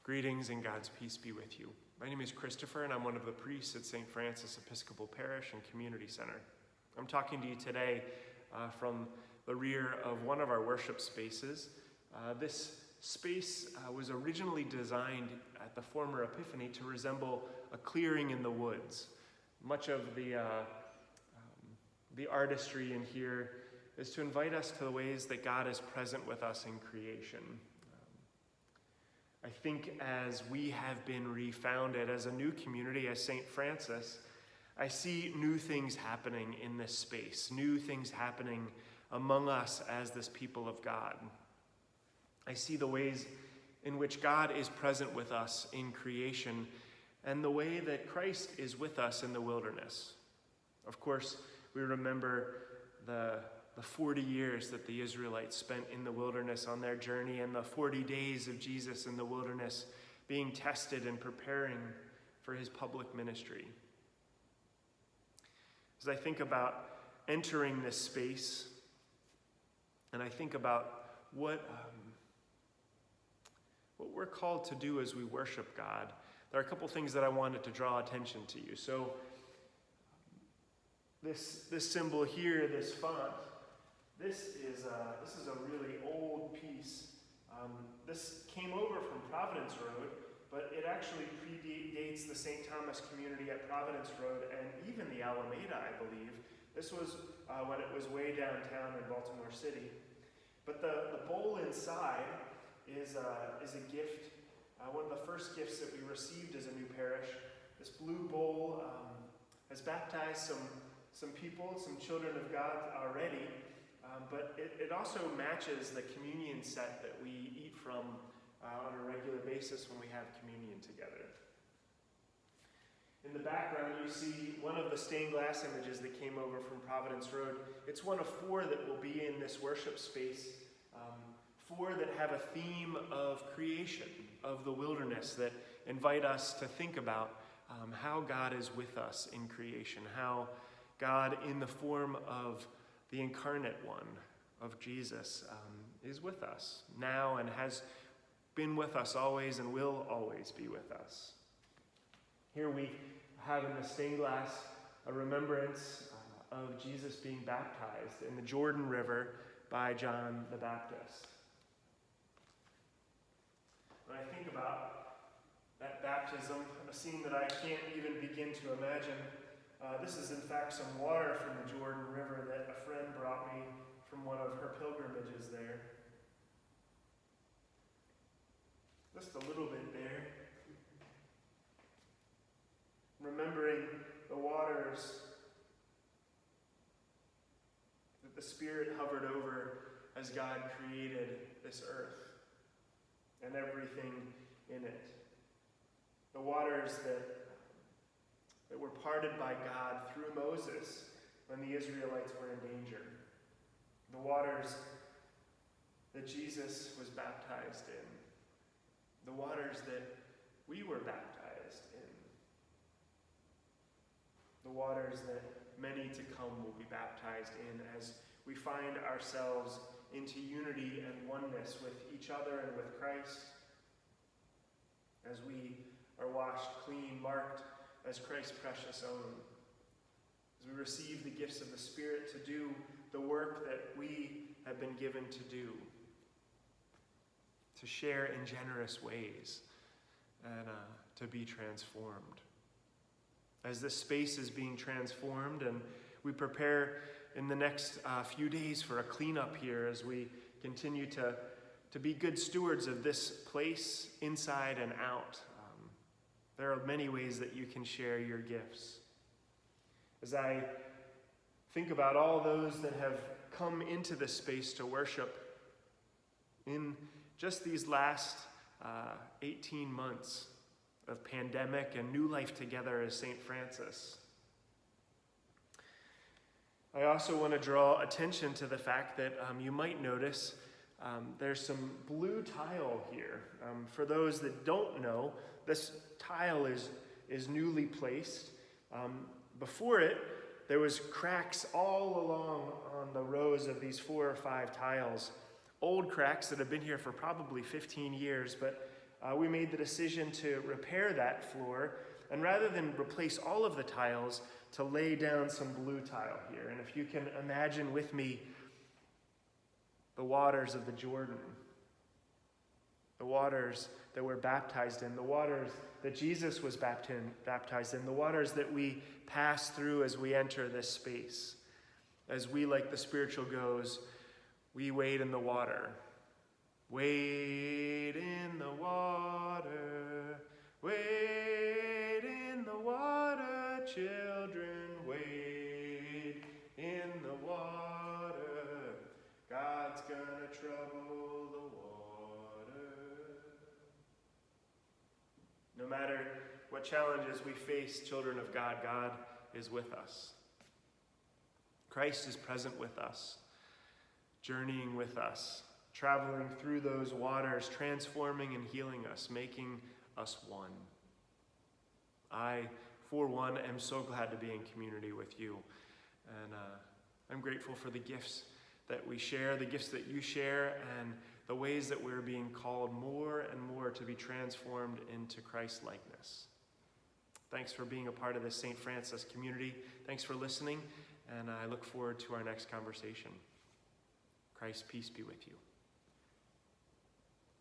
Greetings and God's peace be with you. My name is Kristofer and I'm one of the priests at St. Francis Episcopal Parish and Community Center. I'm talking to you today from the rear of one of our worship spaces. This space was originally designed at the former Epiphany to resemble a clearing in the woods. Much of the artistry in here is to invite us to the ways that God is present with us in creation. I think as we have been refounded as a new community, as St. Francis, I see new things happening in this space, new things happening among us as this people of God. I see the ways in which God is present with us in creation and the way that Christ is with us in the wilderness. Of course, we remember the 40 years that the Israelites spent in the wilderness on their journey and the 40 days of Jesus in the wilderness being tested and preparing for his public ministry. As I think about entering this space and I think about what we're called to do as we worship God, there are a couple things that I wanted to draw attention to you. So this symbol here, this font, this is a really old piece. This came over from Providence Road, but it actually predates the St. Thomas community at Providence Road and even the Alameda, I believe. This was when it was way downtown in Baltimore City. But the bowl inside is a gift, one of the first gifts that we received as a new parish. This blue bowl has baptized some people, some children of God already. But it also matches the communion set that we eat from on a regular basis when we have communion together. In the background, you see one of the stained glass images that came over from Providence Road. It's one of 4 that will be in this worship space, 4 that have a theme of creation, of the wilderness, that invite us to think about how God is with us in creation, how God in the form of the incarnate one of Jesus is with us now and has been with us always and will always be with us. Here we have in the stained glass a remembrance of Jesus being baptized in the Jordan River by John the Baptist. When I think about that baptism, a scene that I can't even begin to imagine, this is in fact some water from the Jordan River that a friend brought me from one of her pilgrimages there. Just a little bit there. Remembering the waters that the Spirit hovered over as God created this earth and everything in it. The waters that were parted by God through Moses when the Israelites were in danger. The waters that Jesus was baptized in. The waters that we were baptized in. The waters that many to come will be baptized in as we find ourselves into unity and oneness with each other and with Christ. As we are washed clean, marked as Christ's precious own, as we receive the gifts of the Spirit to do the work that we have been given to do, to share in generous ways and to be transformed. As this space is being transformed and we prepare in the next few days for a cleanup here as we continue to be good stewards of this place inside and out. There are many ways that you can share your gifts. As I think about all those that have come into this space to worship in just these last 18 months of pandemic and new life together as St. Francis, I also want to draw attention to the fact that you might notice there's some blue tile here. For those that don't know, this tile is newly placed. Before it, there was cracks all along on the rows of these 4 or 5 tiles. Old cracks that have been here for probably 15 years, but we made the decision to repair that floor, and rather than replace all of the tiles, to lay down some blue tile here. And if you can imagine with me the waters of the Jordan, the waters that we're baptized in, the waters that Jesus was baptized in, the waters that we pass through as we enter this space. As we, like the spiritual goes, we wade in the water. Wade in the water, wade in the water, children, wade in the water. God's gonna trouble the water. No matter what challenges we face, children of God, God is with us. Christ is present with us, journeying with us, traveling through those waters, transforming and healing us, making us one. I, for one, am so glad to be in community with you. And I'm grateful for the gifts that we share, the gifts that you share, and the ways that we're being called more and more to be transformed into Christ-likeness. Thanks for being a part of this St. Francis community. Thanks for listening, and I look forward to our next conversation. Christ's peace be with you.